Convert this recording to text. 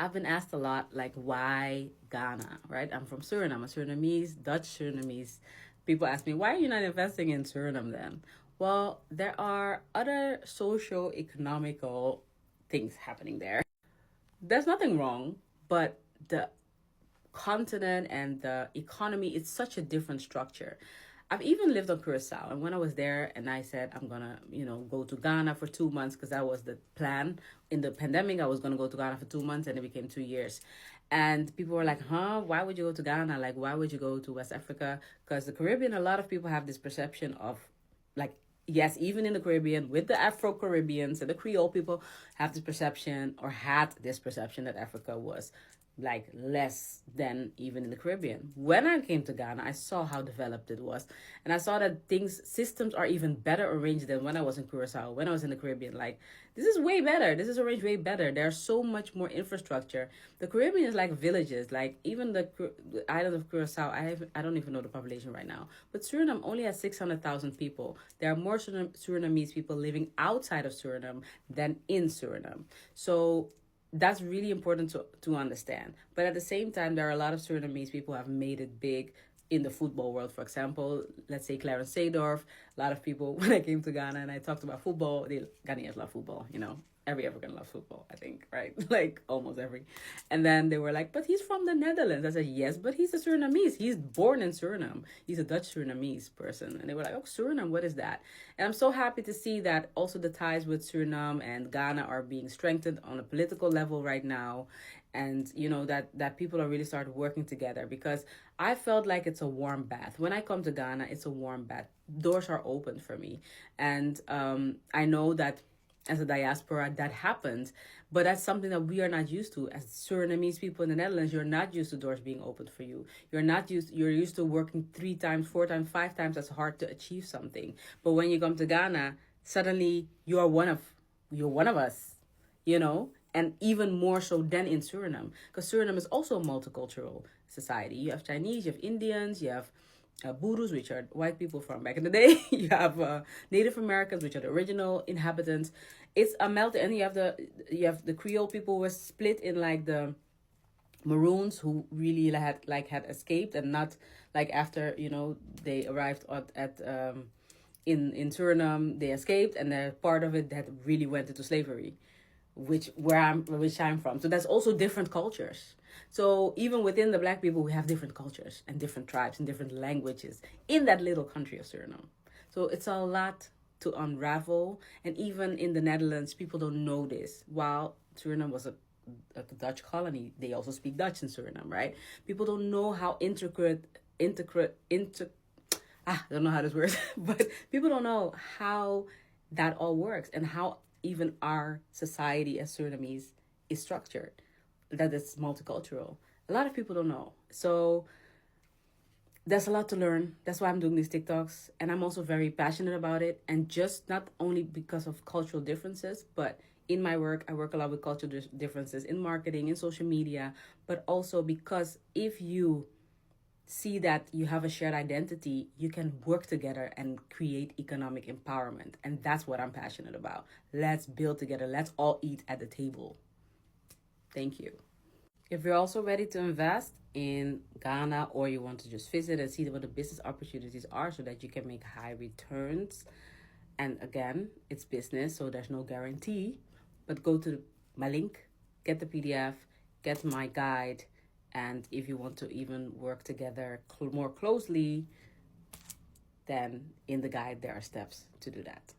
I've been asked a lot, like, why Ghana, right? I'm from Suriname, I'm a Surinamese, Dutch Surinamese. People ask me, why are you not investing in Suriname then? Well, there are other socio-economical things happening there. There's nothing wrong, but the continent and the economy, it's such a different structure. I've even lived on Curacao, and when I was there, and I said I'm gonna, go to Ghana for 2 months because that was the plan. In the pandemic, I was gonna go to Ghana for 2 months, and it became 2 years. And people were like, "Huh? Why would you go to Ghana? Like, why would you go to West Africa?" Because the Caribbean, a lot of people have this perception of, like, yes, even in the Caribbean, with the Afro Caribbeans and the Creole people, have this perception or had this perception that Africa was like less than even in the Caribbean. When I came to Ghana, I saw how developed it was. And I saw that systems are even better arranged than when I was in Curacao, when I was in the Caribbean. Like, this is way better. This is arranged way better. There's so much more infrastructure. The Caribbean is like villages. Like, even the island of Curacao, I don't even know the population right now. But Suriname only has 600,000 people. There are more Surinamese people living outside of Suriname than in Suriname. So that's really important to understand. But at the same time, there are a lot of Surinamese people who have made it big in the football world. For example, let's say Clarence Seedorf. A lot of people, when I came to Ghana and I talked about football, Ghanaians love football, every African loves football, I think, right? Like, almost every. And then they were like, but he's from the Netherlands. I said, yes, but he's a Surinamese. He's born in Suriname. He's a Dutch Surinamese person. And they were like, oh, Suriname, what is that? And I'm so happy to see that also the ties with Suriname and Ghana are being strengthened on a political level right now. And, that people are really started working together, because I felt like it's a warm bath. When I come to Ghana, it's a warm bath. Doors are open for me. And I know that as a diaspora that happens, but that's something that we are not used to. As Surinamese people in the Netherlands, you're not used to doors being opened for you. You're used to working 3 times, 4 times, 5 times as hard to achieve something. But when you come to Ghana, suddenly you're one of us, and even more so than in Suriname, because Suriname is also a multicultural society. You have Chinese, you have Indians, you have Burus, which are white people from back in the day. You have Native Americans, which are the original inhabitants. It's a melt, and you have the Creole people who were split in like the Maroons, who really had escaped, and not like after they arrived at in Suriname, they escaped, and they're part of it that really went into slavery, which I'm from. So that's also different cultures. So even within the Black people, we have different cultures and different tribes and different languages in that little country of Suriname. So it's a lot to unravel. And even in the Netherlands, people don't know this. While Suriname was a Dutch colony, they also speak Dutch in Suriname, right? People don't know how I don't know how this works, but people don't know how that all works and how even our society as Surinamese is structured, that it's multicultural. A lot of people don't know. So there's a lot to learn. That's why I'm doing these TikToks. And I'm also very passionate about it. And just not only because of cultural differences, but in my work, I work a lot with cultural differences in marketing, in social media, but also because if you see that you have a shared identity, you can work together and create economic empowerment. And that's what I'm passionate about. Let's build together. Let's all eat at the table. Thank you. If you're also ready to invest in Ghana, or you want to just visit and see what the business opportunities are so that you can make high returns, and again, it's business, so there's no guarantee, but go to my link, get the PDF, get my guide, and if you want to even work together more closely, then in the guide there are steps to do that.